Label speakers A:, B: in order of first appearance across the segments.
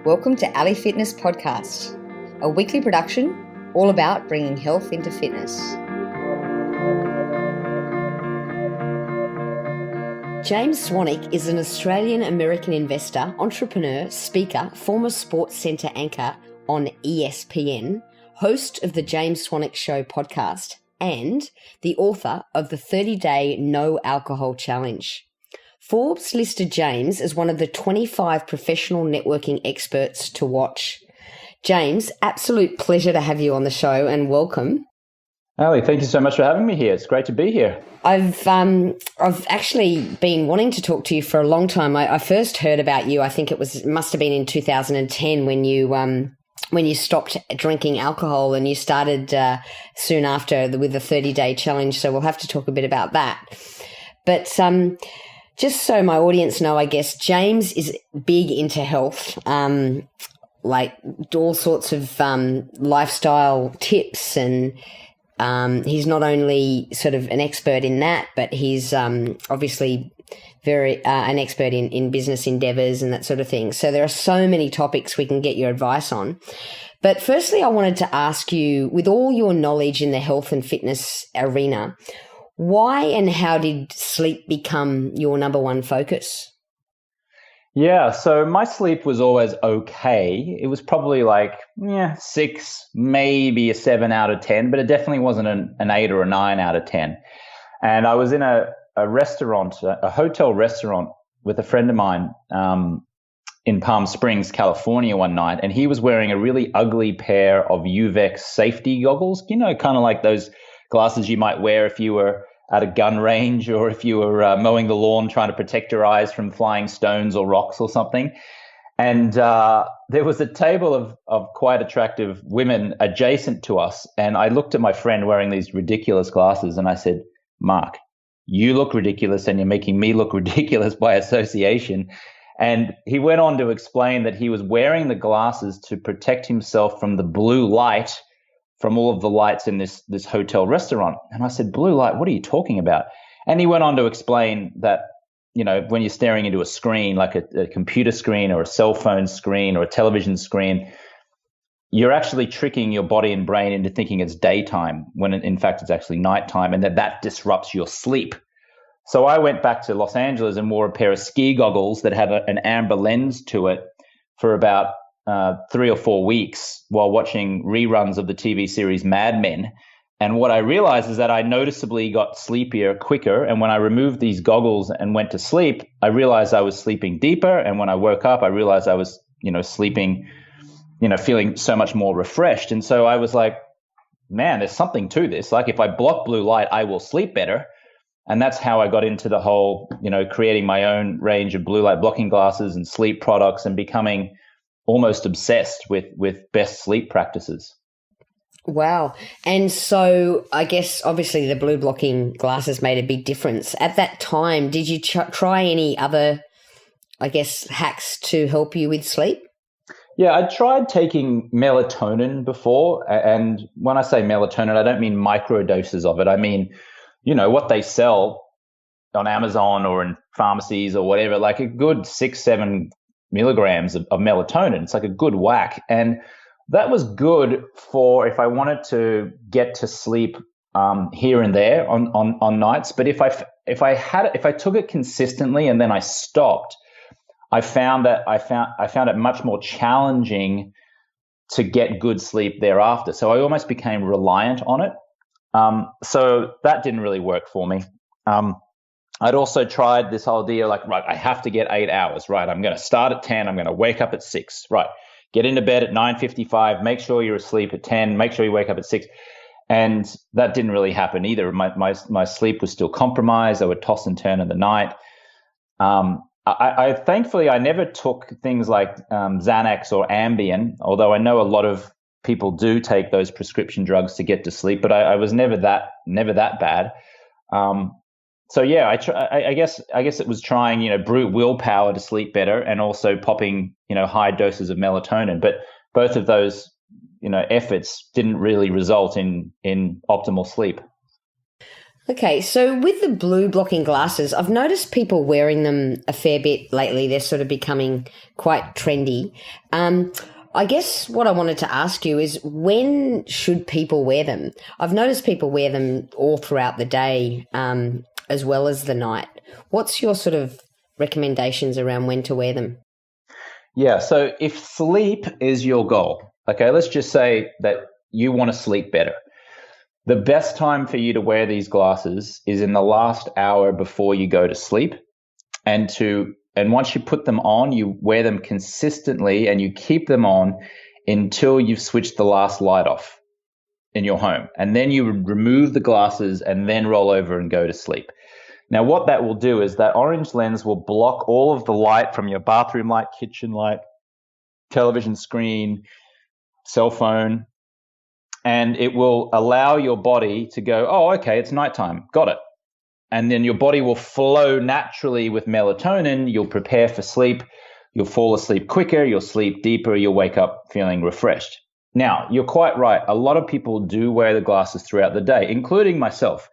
A: Welcome to Ali Fitness Podcast, a weekly production all about bringing health into fitness. James Swanwick is an Australian-American investor, entrepreneur, speaker, former SportsCenter anchor on ESPN, host of the James Swanwick Show podcast, and the author of the 30-day No Alcohol Challenge. Forbes listed James as one of the 25 professional networking experts to watch. James, absolute pleasure to have you on the show and welcome.
B: Ali, thank you so much for having me here. It's great to be here.
A: I've actually been wanting to talk to you for a long time. I first heard about you, I think it must have been in 2010 when you stopped drinking alcohol and you started soon after with the 30-day challenge. So we'll have to talk a bit about that. But just so my audience know, I guess, James is big into health, like all sorts of lifestyle tips, and he's not only sort of an expert in that, but he's obviously very an expert in business endeavors and that sort of thing. So there are so many topics we can get your advice on. But firstly, I wanted to ask you, with all your knowledge in the health and fitness arena, why and how did sleep become your number one focus?
B: Yeah, so my sleep was always okay. It was probably like 6, maybe a 7 out of 10, but it definitely wasn't an 8 or a 9 out of 10. And I was in a restaurant, a hotel restaurant with a friend of mine in Palm Springs, California one night, and he was wearing a really ugly pair of UVEX safety goggles, kind of like those glasses you might wear if you were at a gun range or if you were mowing the lawn trying to protect your eyes from flying stones or rocks or something. And there was a table of quite attractive women adjacent to us. And I looked at my friend wearing these ridiculous glasses and I said, "Mark, you look ridiculous and you're making me look ridiculous by association." And he went on to explain that he was wearing the glasses to protect himself from the blue light from all of the lights in this hotel restaurant. And I said, "Blue light, what are you talking about?" And he went on to explain that, when you're staring into a screen, like a computer screen or a cell phone screen or a television screen, you're actually tricking your body and brain into thinking it's daytime when in fact it's actually nighttime, and that disrupts your sleep. So I went back to Los Angeles and wore a pair of ski goggles that had an amber lens to it for about 3 or 4 weeks while watching reruns of the TV series Mad Men. And what I realized is that I noticeably got sleepier quicker. And when I removed these goggles and went to sleep, I realized I was sleeping deeper. And when I woke up, I realized I was, sleeping, feeling so much more refreshed. And so I was like, man, there's something to this. Like if I block blue light, I will sleep better. And that's how I got into the whole, creating my own range of blue light blocking glasses and sleep products and becoming almost obsessed with best sleep practices.
A: Wow. And so I guess obviously the blue blocking glasses made a big difference. At that time, did you try any other, hacks to help you with sleep?
B: Yeah, I tried taking melatonin before. And when I say melatonin, I don't mean microdoses of it. I mean, what they sell on Amazon or in pharmacies or whatever, like a good 6-7 milligrams of melatonin. It's like a good whack. And that was good for if I wanted to get to sleep here and there on nights. But if I took it consistently and then I stopped, I found it much more challenging to get good sleep thereafter. So I almost became reliant on it. So that didn't really work for me. I'd also tried this whole deal, like, right, I have to get 8 hours, right? I'm going to start at 10. I'm going to wake up at 6, right? Get into bed at 9:55. Make sure you're asleep at 10. Make sure you wake up at 6. And that didn't really happen either. My sleep was still compromised. I would toss and turn in the night. I thankfully, I never took things like Xanax or Ambien, although I know a lot of people do take those prescription drugs to get to sleep, but I was never that bad. So yeah, I guess it was trying, brute willpower to sleep better and also popping, high doses of melatonin. But both of those, efforts didn't really result in optimal sleep.
A: Okay, so with the blue blocking glasses, I've noticed people wearing them a fair bit lately. They're sort of becoming quite trendy. I guess what I wanted to ask you is, when should people wear them? I've noticed people wear them all throughout the day, as well as the night. What's your sort of recommendations around when to wear them?
B: Yeah, so if sleep is your goal, okay, let's just say that you want to sleep better. The best time for you to wear these glasses is in the last hour before you go to sleep. And once you put them on, you wear them consistently and you keep them on until you've switched the last light off in your home. And then you remove the glasses and then roll over and go to sleep. Now, what that will do is that orange lens will block all of the light from your bathroom light, kitchen light, television screen, cell phone, and it will allow your body to go, oh, okay, it's nighttime. Got it. And then your body will flow naturally with melatonin. You'll prepare for sleep. You'll fall asleep quicker. You'll sleep deeper. You'll wake up feeling refreshed. Now, you're quite right. A lot of people do wear the glasses throughout the day, including myself.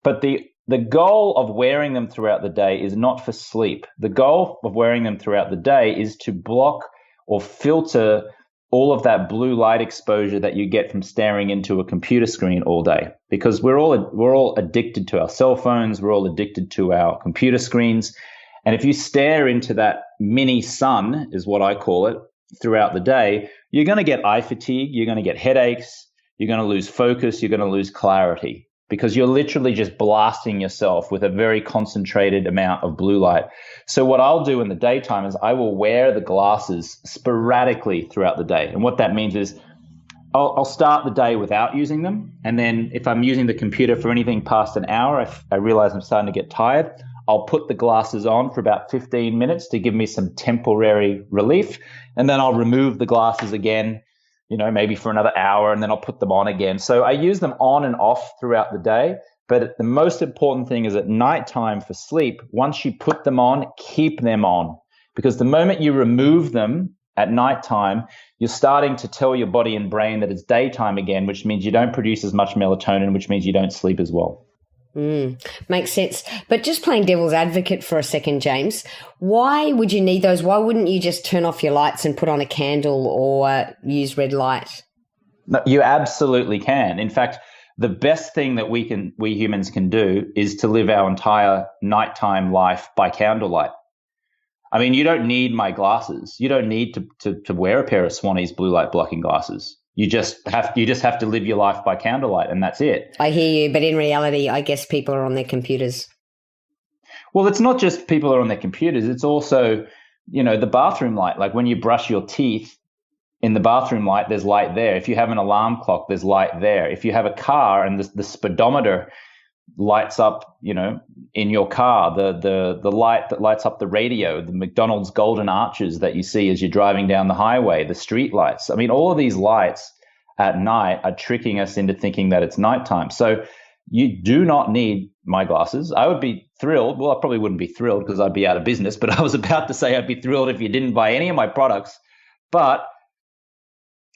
B: But the goal of wearing them throughout the day is not for sleep. The goal of wearing them throughout the day is to block or filter all of that blue light exposure that you get from staring into a computer screen all day, because we're all addicted to our cell phones, we're all addicted to our computer screens. And if you stare into that mini sun, is what I call it, throughout the day, you're going to get eye fatigue, you're going to get headaches, you're going to lose focus, you're going to lose clarity, because you're literally just blasting yourself with a very concentrated amount of blue light. So what I'll do in the daytime is I will wear the glasses sporadically throughout the day. And what that means is I'll start the day without using them. And then if I'm using the computer for anything past an hour, I realize I'm starting to get tired, I'll put the glasses on for about 15 minutes to give me some temporary relief. And then I'll remove the glasses again, maybe for another hour, and then I'll put them on again. So I use them on and off throughout the day. But the most important thing is at nighttime for sleep, once you put them on, keep them on. Because the moment you remove them at nighttime, you're starting to tell your body and brain that it's daytime again, which means you don't produce as much melatonin, which means you don't sleep as well.
A: Makes sense. But just playing devil's advocate for a second, James, why would you need those? Why wouldn't you just turn off your lights and put on a candle or use red light?
B: No, you absolutely can. In fact, the best thing that we humans can do is to live our entire nighttime life by candlelight. I mean, you don't need my glasses. You don't need to wear a pair of Swannies blue light blocking glasses. You just have to live your life by candlelight, and that's it.
A: I hear you, but in reality, I guess people are on their computers.
B: Well, it's not just people are on their computers. It's also, the bathroom light. Like when you brush your teeth in the bathroom light, there's light there. If you have an alarm clock, there's light there. If you have a car and the speedometer lights up, in your car, the light that lights up the radio, the McDonald's golden arches that you see as you're driving down the highway, the street lights. I mean, all of these lights at night are tricking us into thinking that it's nighttime. So you do not need my glasses. I would be thrilled. Well, I probably wouldn't be thrilled because I'd be out of business, but I was about to say I'd be thrilled if you didn't buy any of my products. But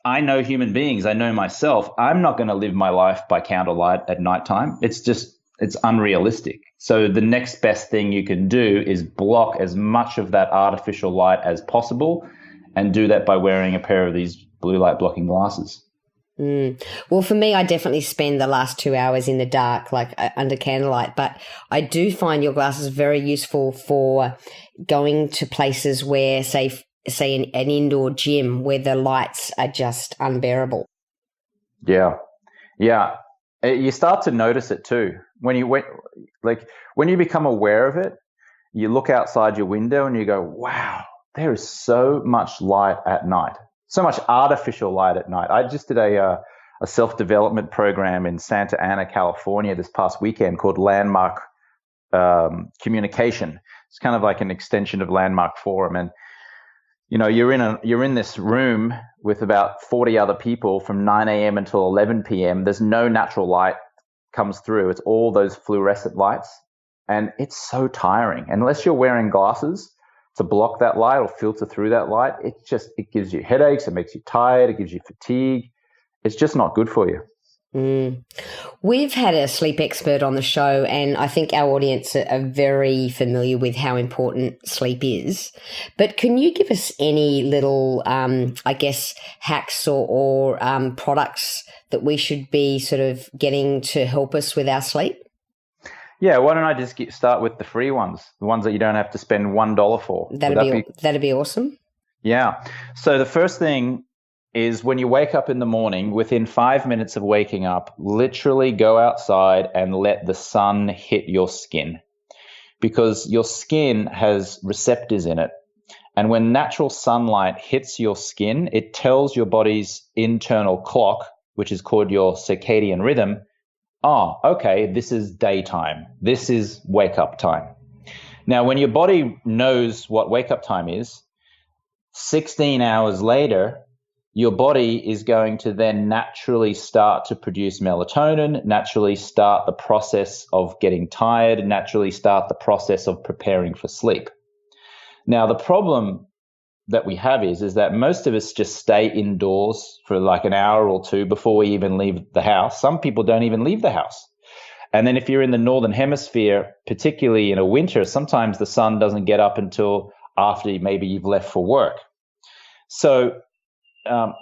B: I know human beings. I know myself. I'm not going to live my life by candlelight at nighttime. It's unrealistic. So the next best thing you can do is block as much of that artificial light as possible, and do that by wearing a pair of these blue light blocking glasses.
A: Well, for me, I definitely spend the last 2 hours in the dark, like under candlelight, but I do find your glasses very useful for going to places where, say an indoor gym where the lights are just unbearable.
B: Yeah. You start to notice it too. When you become aware of it, you look outside your window and you go, wow, there is so much light at night, so much artificial light at night. I just did a self-development program in Santa Ana, California this past weekend called Landmark Communication. It's kind of like an extension of Landmark Forum. And you're in this room with about 40 other people from 9 a.m. until 11 p.m. There's no natural light comes through. It's all those fluorescent lights, and it's so tiring. Unless you're wearing glasses to block that light or filter through that light, it gives you headaches, it makes you tired, it gives you fatigue. It's just not good for you.
A: Mm. We've had a sleep expert on the show, and I think our audience are very familiar with how important sleep is. But can you give us any little, I guess, hacks or products that we should be sort of getting to help us with our sleep?
B: Yeah, why don't I just start with the free ones, the ones that you don't have to spend $1 for?
A: That'd be awesome.
B: Yeah. So the first thing is when you wake up in the morning, within 5 minutes of waking up, literally go outside and let the sun hit your skin, because your skin has receptors in it. And when natural sunlight hits your skin, it tells your body's internal clock, which is called your circadian rhythm, okay, this is daytime. This is wake up time. Now, when your body knows what wake up time is, 16 hours later, your body is going to then naturally start to produce melatonin, naturally start the process of getting tired, naturally start the process of preparing for sleep. Now, the problem that we have is that most of us just stay indoors for like an hour or two before we even leave the house. Some people don't even leave the house. And then if you're in the northern hemisphere, particularly in a winter, sometimes the sun doesn't get up until after maybe you've left for work. So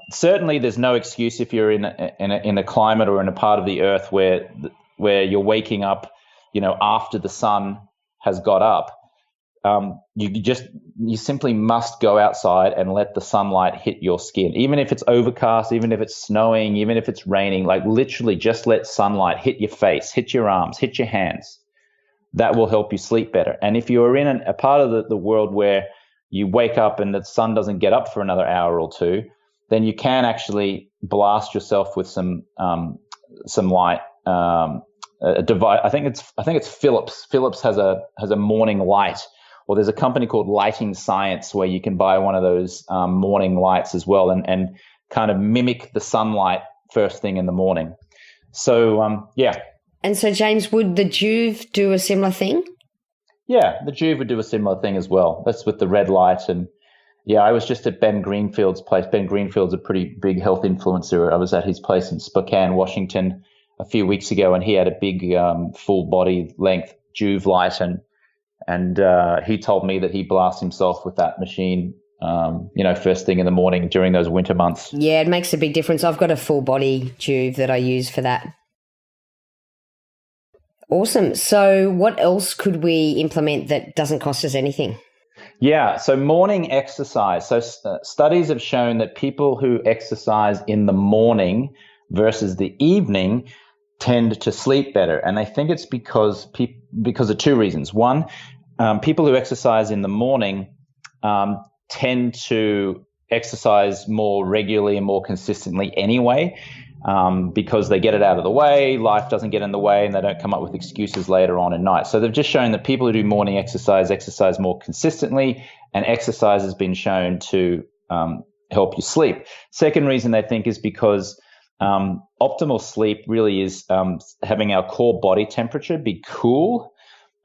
B: certainly there's no excuse if you're in a climate or in a part of the earth where you're waking up, after the sun has got up. You simply must go outside and let the sunlight hit your skin. Even if it's overcast, even if it's snowing, even if it's raining, like literally just let sunlight hit your face, hit your arms, hit your hands. That will help you sleep better. And if you're in a part of the world where you wake up and the sun doesn't get up for another hour or two, then you can actually blast yourself with some light. A device. I think it's Philips. Philips has a morning light. Or there's a company called Lighting Science where you can buy one of those morning lights as well and kind of mimic the sunlight first thing in the morning. So, yeah.
A: And so, James, would the Juve do a similar thing?
B: Yeah, the Juve would do a similar thing as well. That's with the red light. And yeah, I was just at Ben Greenfield's place. Ben Greenfield's a pretty big health influencer. I was at his place in Spokane, Washington a few weeks ago, and he had a big full body length Juve light, and he told me that he blasts himself with that machine, first thing in the morning during those winter months.
A: Yeah, it makes a big difference. I've got a full body Juve that I use for that. Awesome. So what else could we implement that doesn't cost us anything?
B: Yeah, so morning exercise. So studies have shown that people who exercise in the morning versus the evening tend to sleep better. And I think it's because of two reasons. One, people who exercise in the morning tend to exercise more regularly and more consistently anyway, because they get it out of the way, life doesn't get in the way, and they don't come up with excuses later on in night. So they've just shown that people who do morning exercise more consistently, and exercise has been shown to help you sleep. Second reason they think is because optimal sleep really is having our core body temperature be cool.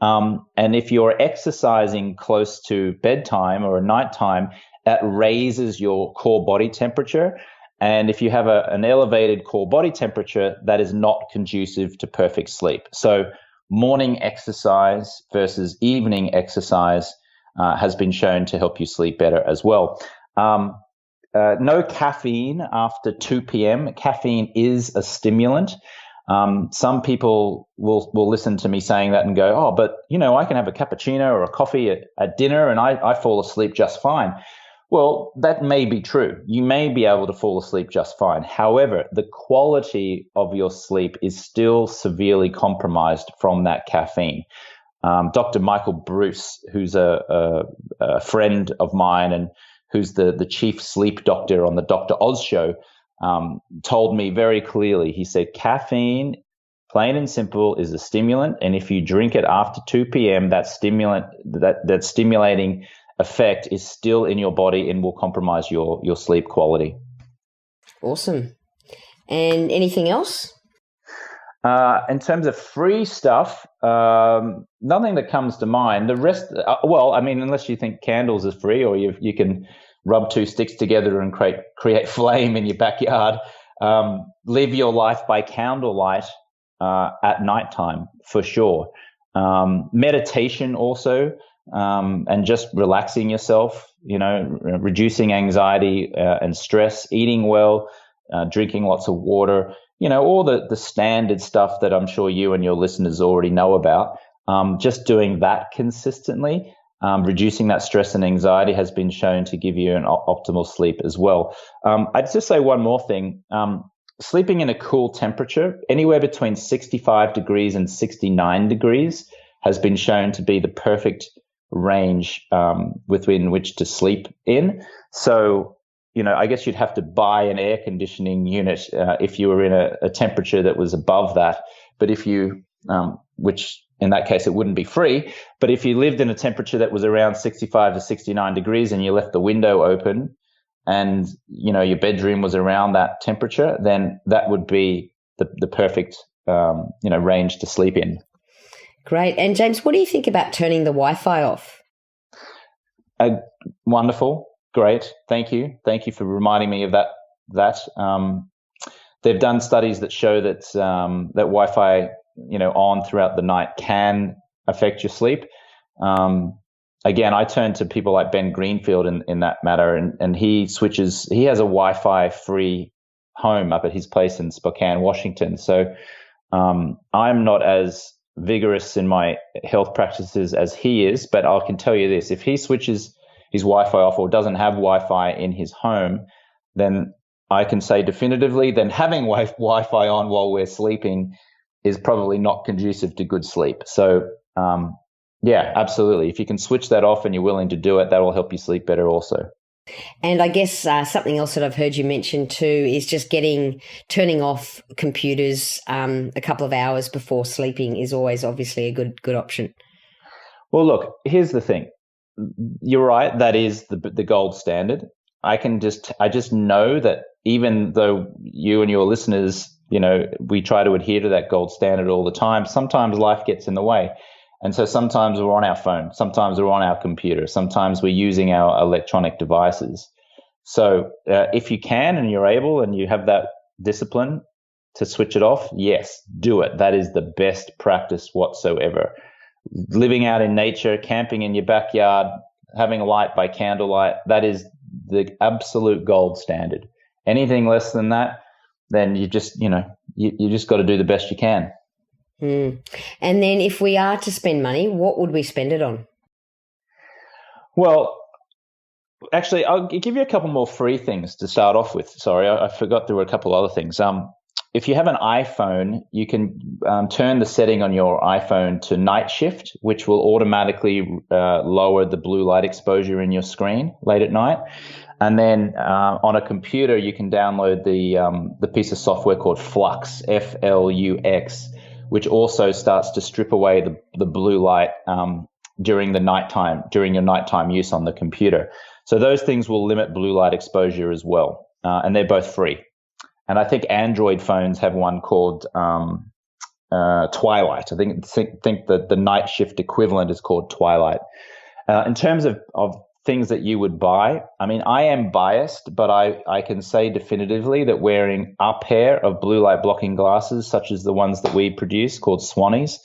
B: And if you're exercising close to bedtime or nighttime, that raises your core body temperature. And if you have an elevated core body temperature, that is not conducive to perfect sleep. So morning exercise versus evening exercise has been shown to help you sleep better as well. No caffeine after 2 p.m. Caffeine is a stimulant. Some people will listen to me saying that and go, but I can have a cappuccino or a coffee at dinner and I fall asleep just fine. Well, that may be true. You may be able to fall asleep just fine. However, the quality of your sleep is still severely compromised from that caffeine. Dr. Michael Bruce, who's a friend of mine and who's the chief sleep doctor on the Dr. Oz show, told me very clearly. He said, caffeine, plain and simple, is a stimulant. And if you drink it after 2 p.m., that stimulating effect is still in your body and will compromise your sleep quality.
A: Awesome. And anything else?
B: In terms of free stuff, nothing that comes to mind. The rest, unless you think candles is free or you can rub two sticks together and create flame in your backyard. Live your life by candlelight at nighttime, for sure. Meditation also, and just relaxing yourself, reducing anxiety and stress, eating well, drinking lots of water, all the standard stuff that I'm sure you and your listeners already know about. Just doing that consistently, reducing that stress and anxiety has been shown to give you an optimal sleep as well. I'd just say one more thing. Sleeping in a cool temperature, anywhere between 65 degrees and 69 degrees, has been shown to be the perfect range within which to sleep in. So, I guess you'd have to buy an air conditioning unit if you were in a temperature that was above that. But if you, which in that case, it wouldn't be free. But if you lived in a temperature that was around 65 to 69 degrees and you left the window open, and your bedroom was around that temperature, then that would be the perfect range to sleep in.
A: Great. And James, what do you think about turning the Wi-Fi off?
B: Wonderful, great. Thank you for reminding me of that. They've done studies that show that that Wi-Fi on throughout the night can affect your sleep. Again, I turn to people like Ben Greenfield in that matter, and he has a Wi-Fi free home up at his place in Spokane, Washington. So I'm not as vigorous in my health practices as he is, but I can tell you this: if he switches his Wi-Fi off or doesn't have Wi-Fi in his home, then I can say definitively then having Wi-Fi on while we're sleeping is probably not conducive to good sleep. So yeah, absolutely. If you can switch that off and you're willing to do it, that will help you sleep better also.
A: And I guess something else that I've heard you mention too is just turning off computers a couple of hours before sleeping is always obviously a good option.
B: Well, look, here's the thing. You're right. That is the gold standard. I just know that even though you and your listeners, we try to adhere to that gold standard all the time, sometimes life gets in the way. And so sometimes we're on our phone, sometimes we're on our computer, sometimes we're using our electronic devices. So if you can and you're able and you have that discipline to switch it off, yes, do it. That is the best practice whatsoever. Living out in nature, camping in your backyard, having a light by candlelight, that is the absolute gold standard. Anything less than that, then you just got to do the best you can.
A: And then if we are to spend money, what would we spend it on?
B: Well, actually, I'll give you a couple more free things to start off with. Sorry, I forgot there were a couple other things. If you have an iPhone, you can turn the setting on your iPhone to night shift, which will automatically lower the blue light exposure in your screen late at night. And then on a computer, you can download the piece of software called Flux, Flux, which also starts to strip away the blue light during your nighttime use on the computer. So those things will limit blue light exposure as well, and they're both free. And I think Android phones have one called Twilight. I think that the night shift equivalent is called Twilight. In terms of things that you would buy, I mean, I am biased, but I can say definitively that wearing a pair of blue light blocking glasses, such as the ones that we produce called Swannies,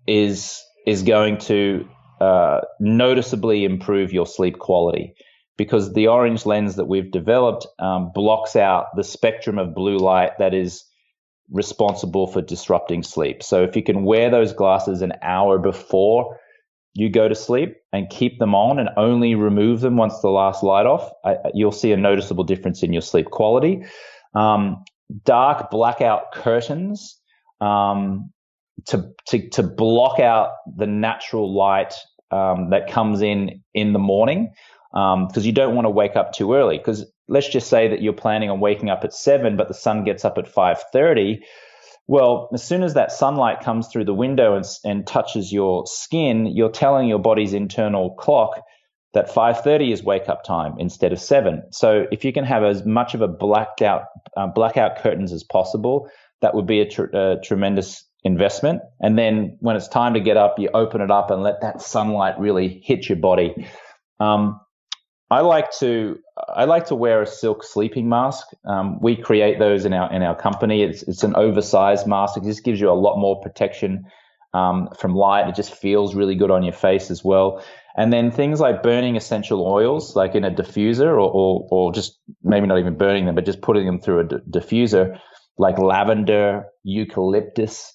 B: is going to noticeably improve your sleep quality, because the orange lens that we've developed blocks out the spectrum of blue light that is responsible for disrupting sleep. So if you can wear those glasses an hour before you go to sleep and keep them on and only remove them once the last light off, you'll see a noticeable difference in your sleep quality. Dark blackout curtains to block out the natural light that comes in the morning, because you don't want to wake up too early. Because let's just say that you're planning on waking up at 7, but the sun gets up at 5:30. Well, as soon as that sunlight comes through the window and touches your skin, you're telling your body's internal clock that 5:30 is wake up time instead of 7. So if you can have as much of a blackout curtains as possible, that would be a tremendous investment. And then when it's time to get up, you open it up and let that sunlight really hit your body. I like to wear a silk sleeping mask. We create those in our company. It's an oversized mask. It just gives you a lot more protection from light. It just feels really good on your face as well. And then things like burning essential oils, like in a diffuser, or just maybe not even burning them, but just putting them through a diffuser, like lavender, eucalyptus.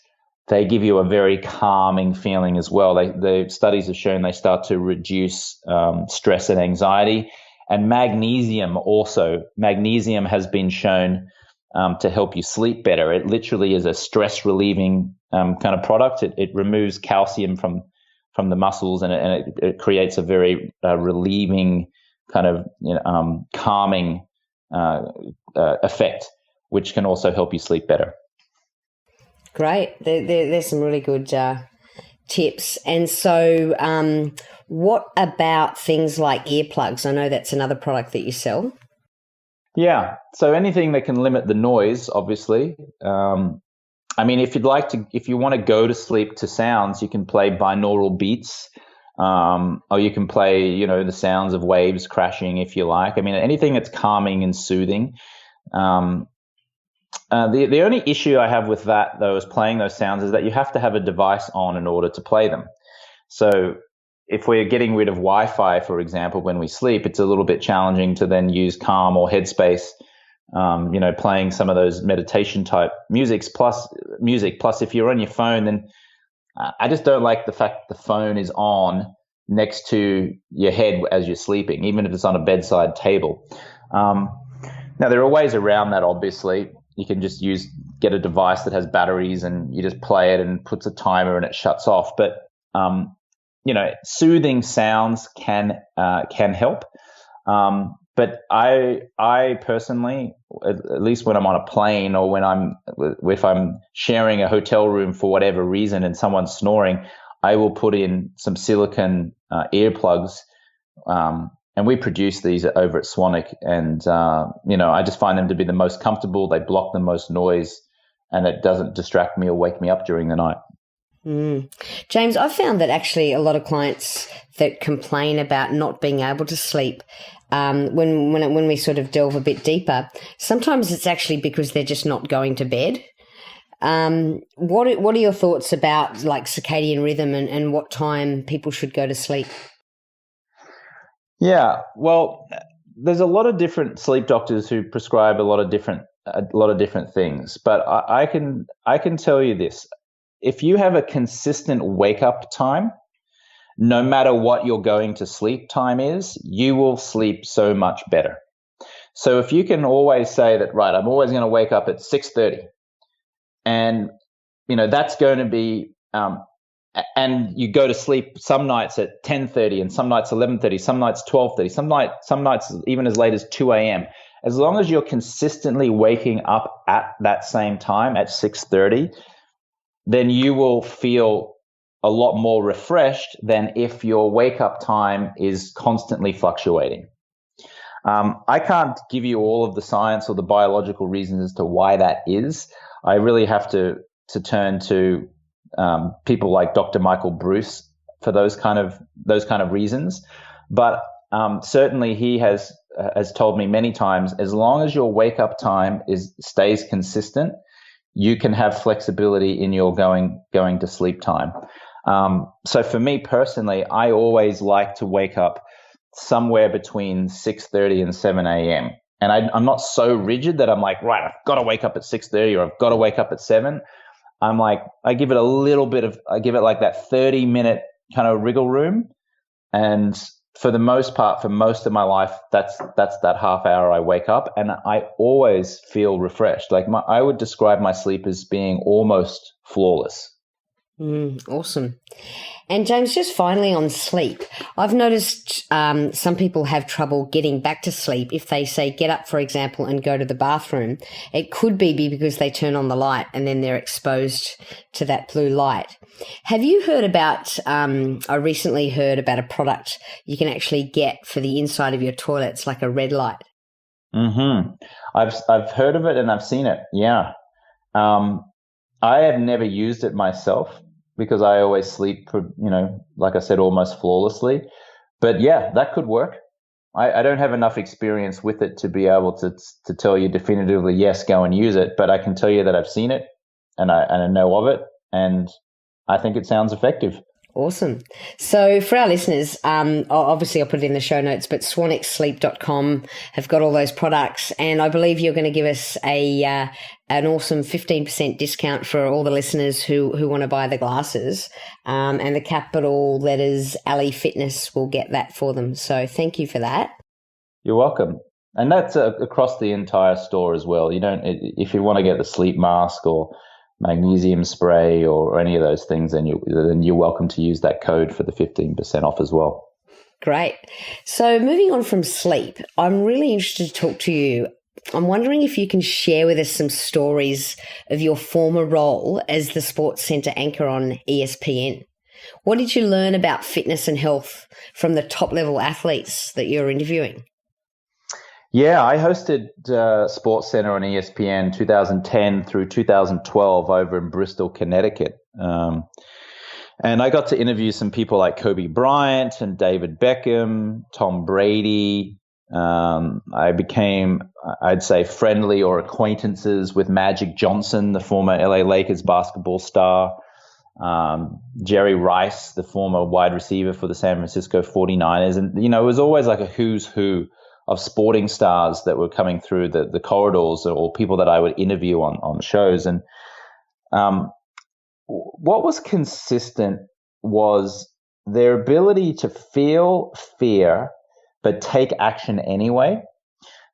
B: They give you a very calming feeling as well. The studies have shown they start to reduce stress and anxiety. And magnesium also. Magnesium has been shown to help you sleep better. It literally is a stress relieving kind of product. It removes calcium from the muscles, and it creates a very relieving kind of calming effect, which can also help you sleep better.
A: Great. There's some really good tips. And so what about things like earplugs? I know that's another product that you sell.
B: Yeah. So anything that can limit the noise, obviously. I mean, if you want to go to sleep to sounds, you can play binaural beats, or you can play, the sounds of waves crashing if you like. I mean, anything that's calming and soothing. The only issue I have with that, though, is playing those sounds, is that you have to have a device on in order to play them. So if we're getting rid of Wi-Fi, for example, when we sleep, it's a little bit challenging to then use Calm or Headspace, playing some of those meditation type music. Plus, if you're on your phone, then I just don't like the fact that the phone is on next to your head as you're sleeping, even if it's on a bedside table. Now, there are ways around that, obviously. You can just get a device that has batteries, and you just play it and puts a timer and it shuts off. But soothing sounds can help. But I personally, at least when I'm on a plane, or if I'm sharing a hotel room for whatever reason and someone's snoring, I will put in some silicone earplugs. And we produce these over at Swanwick, and I just find them to be the most comfortable. They block the most noise, and it doesn't distract me or wake me up during the night.
A: James, I've found that actually a lot of clients that complain about not being able to sleep, when we sort of delve a bit deeper, sometimes it's actually because they're just not going to bed. What are your thoughts about like circadian rhythm and what time people should go to sleep?
B: Yeah, well, there's a lot of different sleep doctors who prescribe a lot of different things, but I can tell you this: if you have a consistent wake up time, no matter what your going to sleep time is, you will sleep so much better. So if you can always say that, right, I'm always going to wake up at 6:30, and that's going to be and you go to sleep some nights at 10:30, and some nights 11:30, some nights 12:30, some nights even as late as 2 a.m. As long as you're consistently waking up at that same time at 6:30, then you will feel a lot more refreshed than if your wake up time is constantly fluctuating. I can't give you all of the science or the biological reasons as to why that is. I really have to turn to people like Dr. Michael Bruce for those kind of reasons. But certainly he has told me many times, as long as your wake up time stays consistent, you can have flexibility in your going to sleep time. So for me personally, I always like to wake up somewhere between 6:30 and 7 a.m. And I'm not so rigid that I'm like, right, I've got to wake up at 6:30 or I've got to wake up at 7. I'm like, I give it like that 30-minute kind of wriggle room. And for the most part, for most of my life, that's that half hour I wake up, and I always feel refreshed. Like I would describe my sleep as being almost flawless.
A: Awesome. And James, just finally on sleep, I've noticed some people have trouble getting back to sleep if they say get up, for example, and go to the bathroom. It could be because they turn on the light and then they're exposed to that blue light. Have you heard about, I recently heard about a product you can actually get for the inside of your toilet. It's like a red light.
B: I've heard of it and I've seen it. Yeah. I have never used it myself because I always sleep, like I said, almost flawlessly. But yeah, that could work. I don't have enough experience with it to be able to tell you definitively, yes, go and use it. But I can tell you that I've seen it and I know of it, and I think it sounds effective.
A: Awesome. So for our listeners, obviously I'll put it in the show notes, but swanwicksleep.com have got all those products. And I believe you're going to give us an awesome 15% discount for all the listeners who want to buy the glasses. And the capital letters Ali Fitness will get that for them. So thank you for that.
B: You're welcome. And that's across the entire store as well. If you want to get the sleep mask or magnesium spray or any of those things, then you're welcome to use that code for the 15% off as well.
A: Great. So moving on from sleep, I'm really interested to talk to you. I'm wondering if you can share with us some stories of your former role as the SportsCenter anchor on ESPN. What did you learn about fitness and health from the top level athletes that you're interviewing?
B: Yeah, I hosted SportsCenter on ESPN 2010 through 2012 over in Bristol, Connecticut. And I got to interview some people like Kobe Bryant and David Beckham, Tom Brady. I became, I'd say, friendly or acquaintances with Magic Johnson, the former LA Lakers basketball star, Jerry Rice, the former wide receiver for the San Francisco 49ers. And, it was always like a who's who of sporting stars that were coming through the corridors, or people that I would interview on shows. And what was consistent was their ability to feel fear but take action anyway.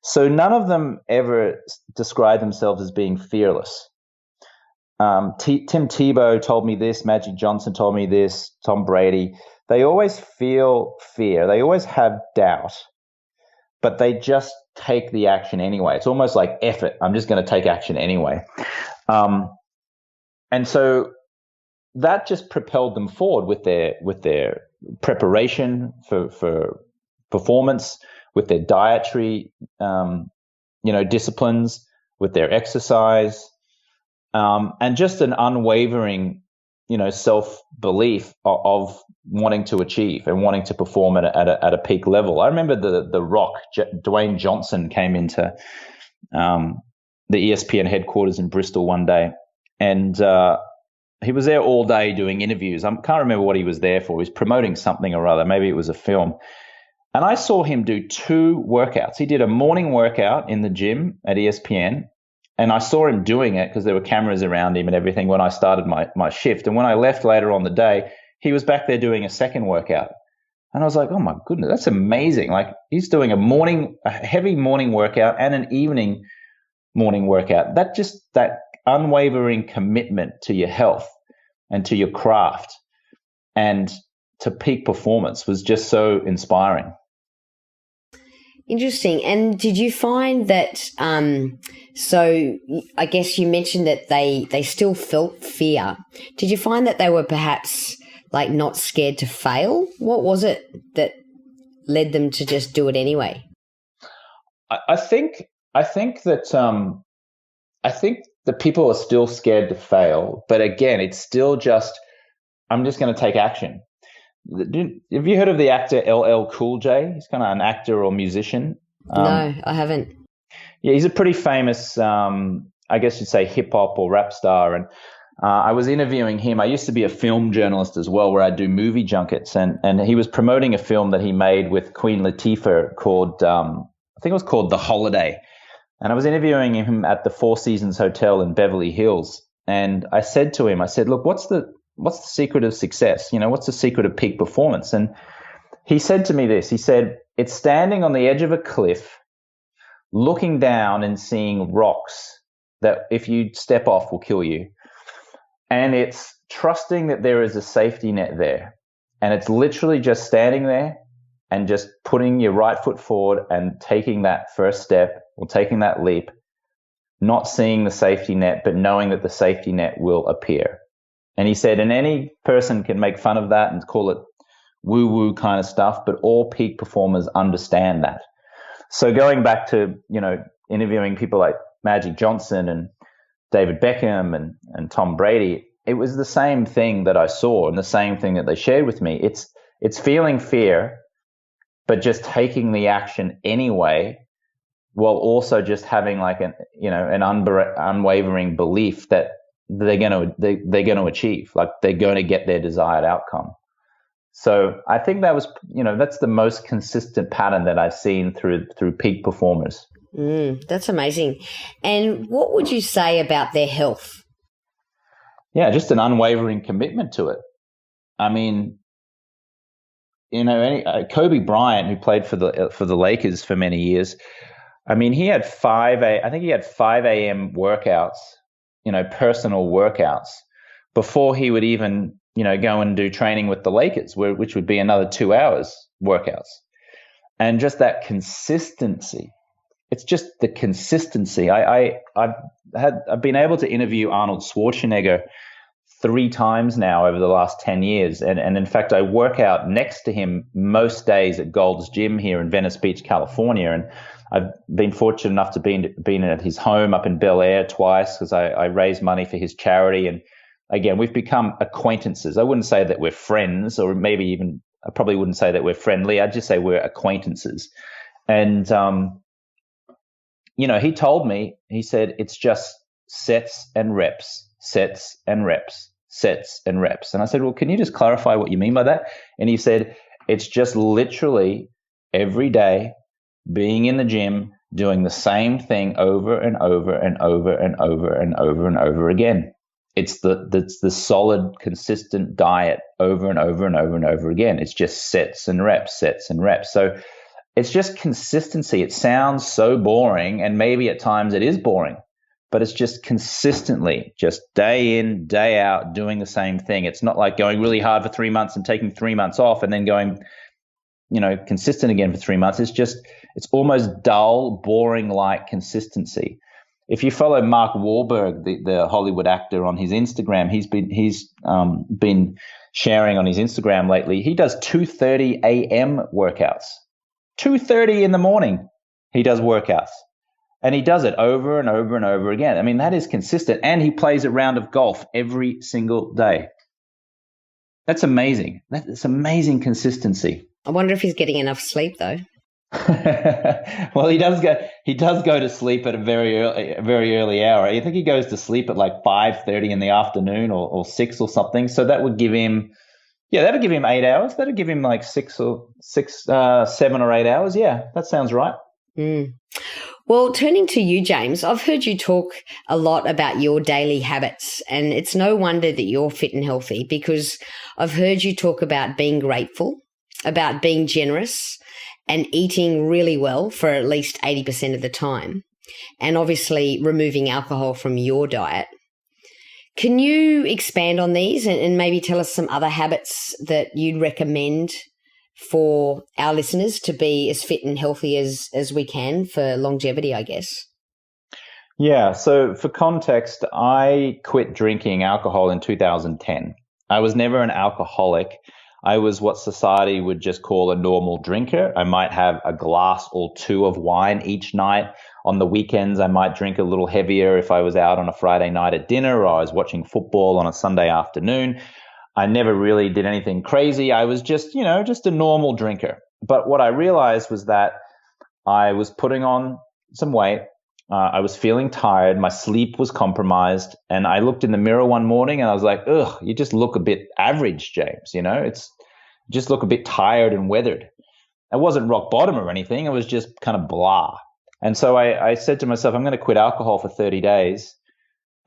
B: So none of them ever described themselves as being fearless. Tim Tebow told me this, Magic Johnson told me this, Tom Brady. They always feel fear. They always have doubt, but they just take the action anyway. It's almost like, F it, I'm just going to take action anyway. And so that just propelled them forward with their preparation for performance, with their dietary, disciplines, with their exercise, and just an unwavering, self-belief of wanting to achieve and wanting to perform at a peak level. I remember the Rock, Dwayne Johnson, came into the ESPN headquarters in Bristol one day, and he was there all day doing interviews. I can't remember what he was there for. He was promoting something or other. Maybe it was a film. And I saw him do 2 workouts. He did a morning workout in the gym at ESPN, and I saw him doing it because there were cameras around him and everything when I started my shift. And when I left later on the day, he was back there doing a second workout. And I was like, oh my goodness, that's amazing. Like, he's doing a heavy morning workout and an evening morning workout. That unwavering commitment to your health and to your craft and to peak performance was just so inspiring.
A: Interesting. And did you find that, so I guess you mentioned that they still felt fear. Did you find that they were perhaps like not scared to fail? What was it that led them to just do it anyway?
B: I think that people are still scared to fail, but again, it's still just, I'm just going to take action. Have you heard of the actor LL Cool J? He's kind of an actor or musician.
A: No, I haven't.
B: Yeah, he's a pretty famous, I guess you'd say, hip hop or rap star. And I was interviewing him. I used to be a film journalist as well, where I do movie junkets. And he was promoting a film that he made with Queen Latifah called, I think it was called The Holiday. And I was interviewing him at the Four Seasons Hotel in Beverly Hills. And I said to him, look, what's the secret of success? What's the secret of peak performance? And he said to me this. He said, it's standing on the edge of a cliff, looking down and seeing rocks that if you step off will kill you. And it's trusting that there is a safety net there. And it's literally just standing there and just putting your right foot forward and taking that first step or taking that leap, not seeing the safety net, but knowing that the safety net will appear. And he said, and any person can make fun of that and call it woo-woo kind of stuff, but all peak performers understand that. So going back to, interviewing people like Magic Johnson and David Beckham and Tom Brady, it was the same thing that I saw and the same thing that they shared with me. It's feeling fear, but just taking the action anyway, while also just having like an unwavering belief that they're going to achieve, like they're going to get their desired outcome. So I think that was, that's the most consistent pattern that I've seen through peak performers.
A: That's amazing. And what would you say about their health?
B: Yeah, just an unwavering commitment to it. I mean, Kobe Bryant, who played for the Lakers for many years, I mean, he had 5 a.m. workouts, personal workouts before he would even, go and do training with the Lakers, which would be another 2 hours workouts. And just that consistency. It's just the consistency. I've been able to interview Arnold Schwarzenegger 3 times now over the last 10 years. And in fact, I work out next to him most days at Gold's Gym here in Venice Beach, California. And I've been fortunate enough to be at his home up in Bel Air twice because I raise money for his charity. And again, we've become acquaintances. I wouldn't say that we're friends, or maybe even I probably wouldn't say that we're friendly. I'd just say we're acquaintances. And, he told me, he said, it's just sets and reps, sets and reps, sets and reps. And I said, well, can you just clarify what you mean by that? And he said, it's just literally every day being in the gym, doing the same thing over and over and over and over and over and over again. It's the solid, consistent diet over and over and over and over again. It's just sets and reps, sets and reps. So it's just consistency. It sounds so boring, and maybe at times it is boring, but it's just consistently, just day in, day out, doing the same thing. It's not like going really hard for 3 months and taking 3 months off and then going, consistent again for 3 months. It's almost dull, boring-like consistency. If you follow Mark Wahlberg, the Hollywood actor, on his Instagram, he's been sharing on his Instagram lately. He does 2:30 a.m. workouts. 2:30 in the morning, he does workouts. And he does it over and over and over again. I mean, that is consistent. And he plays a round of golf every single day. That's amazing. That's amazing consistency.
A: I wonder if he's getting enough sleep, though.
B: Well, he does go to sleep at a very early hour. I think he goes to sleep at like 5:30 in the afternoon or 6 or something. So that would give him, that'd give him 8 hours. That'd give him like 7 or 8 hours. Yeah, that sounds right.
A: Well, turning to you, James, I've heard you talk a lot about your daily habits, and it's no wonder that you're fit and healthy, because I've heard you talk about being grateful, about being generous, and eating really well for at least 80% of the time, and obviously removing alcohol from your diet. Can you expand on these and maybe tell us some other habits that you'd recommend for our listeners to be as fit and healthy as we can for longevity, I guess?
B: Yeah, so for context, I quit drinking alcohol in 2010. I was never an alcoholic. I was what society would just call a normal drinker. I might have a glass or 2 of wine each night. On the weekends, I might drink a little heavier if I was out on a Friday night at dinner, or I was watching football on a Sunday afternoon. I never really did anything crazy. I was just a normal drinker. But what I realized was that I was putting on some weight. I was feeling tired. My sleep was compromised. And I looked in the mirror one morning and I was like, ugh, you just look a bit average, James. You just look a bit tired and weathered. It wasn't rock bottom or anything. It was just kind of blah. And so I said to myself, I'm going to quit alcohol for 30 days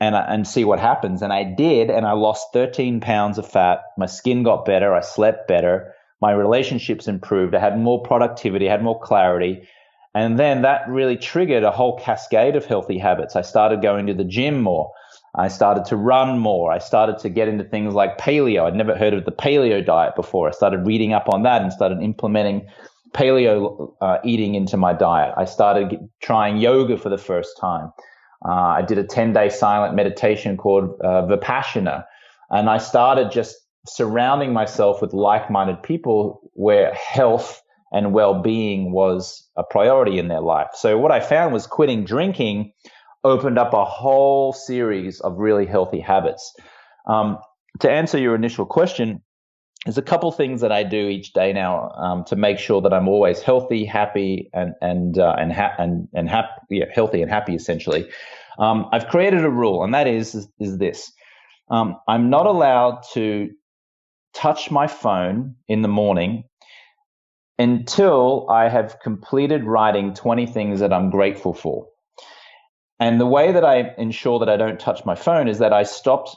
B: and see what happens. And I did, and I lost 13 pounds of fat. My skin got better. I slept better. My relationships improved. I had more productivity. I had more clarity. And then that really triggered a whole cascade of healthy habits. I started going to the gym more. I started to run more. I started to get into things like paleo. I'd never heard of the paleo diet before. I started reading up on that and started implementing paleo eating into my diet. I started trying yoga for the first time. I did a 10-day silent meditation called Vipassana. And I started just surrounding myself with like-minded people where health and well-being was a priority in their life. So what I found was quitting drinking opened up a whole series of really healthy habits. To answer your initial question, there's a couple things that I do each day now to make sure that I'm always healthy, happy, healthy and happy. Essentially, I've created a rule, and that is this: I'm not allowed to touch my phone in the morning until I have completed writing 20 things that I'm grateful for. And the way that I ensure that I don't touch my phone is that I stopped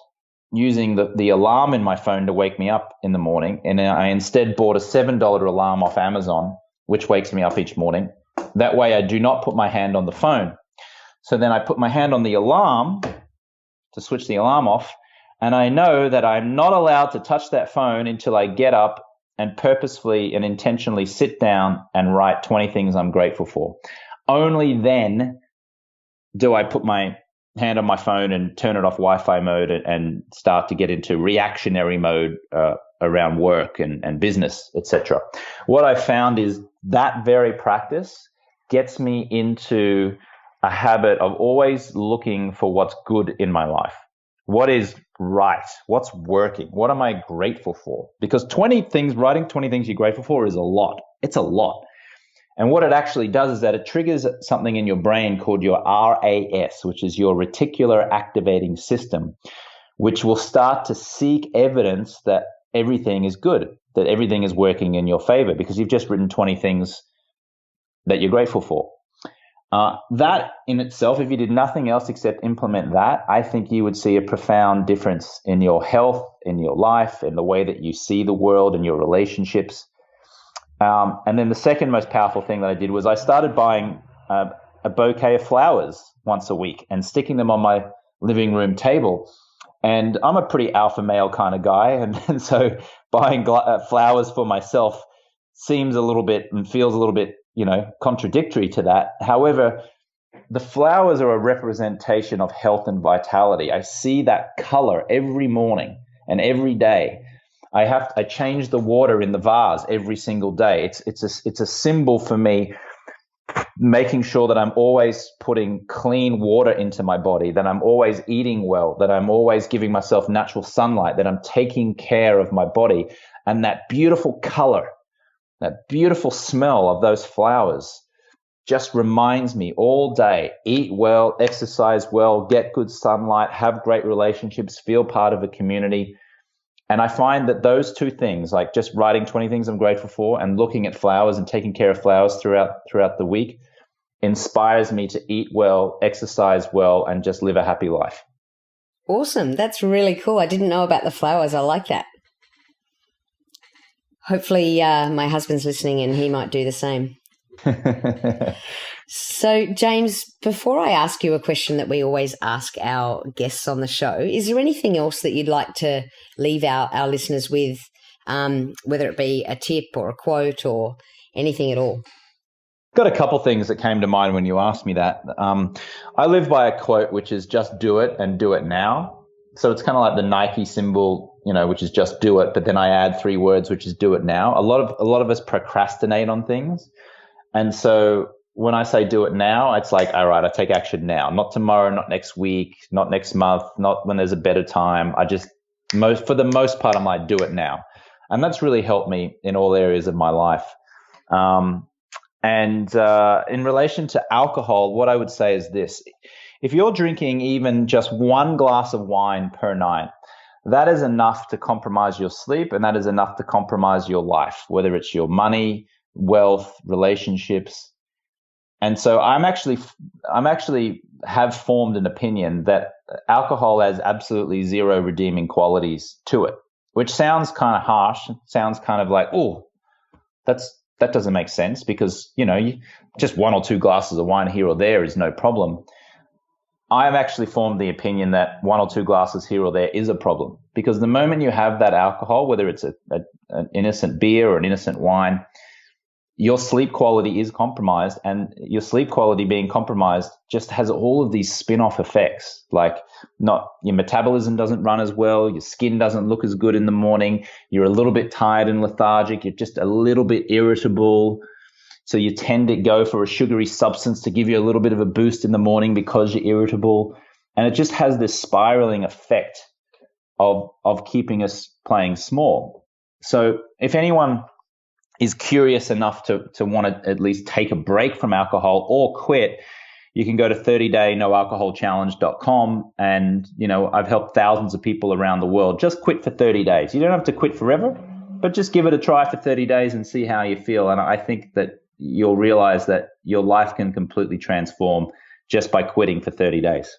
B: using the alarm in my phone to wake me up in the morning, and I instead bought a $7 alarm off Amazon, which wakes me up each morning. That way I do not put my hand on the phone. So then I put my hand on the alarm to switch the alarm off, and I know that I'm not allowed to touch that phone until I get up and purposefully and intentionally sit down and write 20 things I'm grateful for. Only then do I put my hand on my phone and turn it off Wi-Fi mode and start to get into reactionary mode around work and business, etc. What I found is that very practice gets me into a habit of always looking for what's good in my life. What is right? What's working? What am I grateful for? Because writing 20 things you're grateful for is a lot. It's a lot. And what it actually does is that it triggers something in your brain called your RAS, which is your reticular activating system, which will start to seek evidence that everything is good, that everything is working in your favor, because you've just written 20 things that you're grateful for. That in itself, if you did nothing else except implement that, I think you would see a profound difference in your health, in your life, in the way that you see the world and your relationships. And then the second most powerful thing that I did was I started buying a bouquet of flowers once a week and sticking them on my living room table. And I'm a pretty alpha male kind of guy. And so buying flowers for myself seems a little bit and feels a little bit, contradictory to that. However, the flowers are a representation of health and vitality. I see that color every morning and every day. I change the water in the vase every single day. It's a symbol for me, making sure that I'm always putting clean water into my body, that I'm always eating well, that I'm always giving myself natural sunlight, that I'm taking care of my body. And that beautiful color, that beautiful smell of those flowers just reminds me all day, eat well, exercise well, get good sunlight, have great relationships, feel part of a community. And I find that those two things, like just writing 20 things I'm grateful for and looking at flowers and taking care of flowers throughout the week, inspires me to eat well, exercise well, and just live a happy life.
A: Awesome. That's really cool. I didn't know about the flowers. I like that. Hopefully my husband's listening and he might do the same. So, James, before I ask you a question that we always ask our guests on the show, is there anything else that you'd like to leave our listeners with, whether it be a tip or a quote or anything at all?
B: Got a couple things that came to mind when you asked me that. I live by a quote, which is just do it and do it now. So it's kind of like the Nike symbol, which is just do it, but then I add 3 words, which is do it now. A lot of us procrastinate on things. And so when I say do it now, it's like, all right, I take action now, not tomorrow, not next week, not next month, not when there's a better time. For the most part, I'm like, do it now. And that's really helped me in all areas of my life. And in relation to alcohol, what I would say is this. If you're drinking even just 1 glass of wine per night, that is enough to compromise your sleep, and that is enough to compromise your life, whether it's your money, wealth, relationships. And so I'm actually have formed an opinion that alcohol has absolutely 0 redeeming qualities to it, which sounds kind of harsh, sounds kind of like, oh, that doesn't make sense, because, just 1 or 2 glasses of wine here or there is no problem. I have actually formed the opinion that 1 or 2 glasses here or there is a problem, because the moment you have that alcohol, whether it's an innocent beer or an innocent wine, your sleep quality is compromised, and your sleep quality being compromised just has all of these spin-off effects, like your metabolism doesn't run as well, your skin doesn't look as good in the morning, you're a little bit tired and lethargic, you're just a little bit irritable. So you tend to go for a sugary substance to give you a little bit of a boost in the morning because you're irritable. And it just has this spiraling effect of keeping us playing small. So if anyone is curious enough to want to at least take a break from alcohol or quit, you can go to 30daynoalcoholchallenge.com. And, I've helped thousands of people around the world just quit for 30 days. You don't have to quit forever, but just give it a try for 30 days and see how you feel. And I think that you'll realize that your life can completely transform just by quitting for 30 days.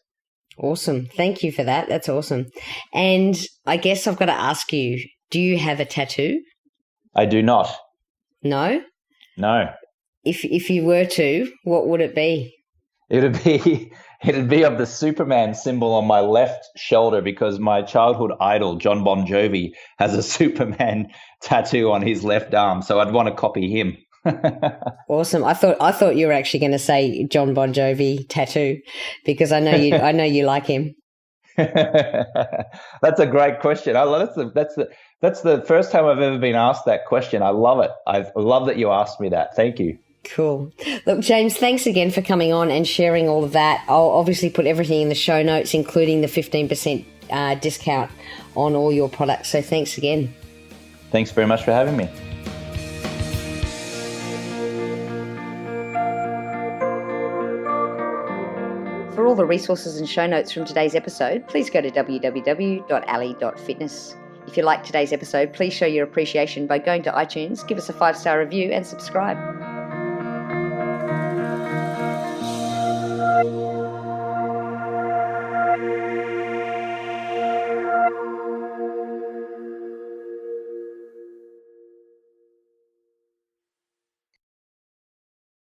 A: Awesome. Thank you for that. That's awesome. And I guess I've got to ask you, do you have a tattoo?
B: I do not.
A: No?
B: No.
A: If you were to, what would it be?
B: It'd be of the Superman symbol on my left shoulder, because my childhood idol, John Bon Jovi, has a Superman tattoo on his left arm. So I'd want to copy him.
A: Awesome. I thought you were actually going to say John Bon Jovi tattoo, because I know you like him.
B: That's a great question. That's the first time I've ever been asked that question. I love it. I love that you asked me that. Thank you.
A: Cool. Look, James, thanks again for coming on and sharing all of that. I'll obviously put everything in the show notes, including the 15% discount on all your products. So thanks again.
B: Thanks very much for having me.
A: For all the resources and show notes from today's episode, please go to www.ali.fitness. If you liked today's episode, please show your appreciation by going to iTunes, give us a 5-star review and subscribe.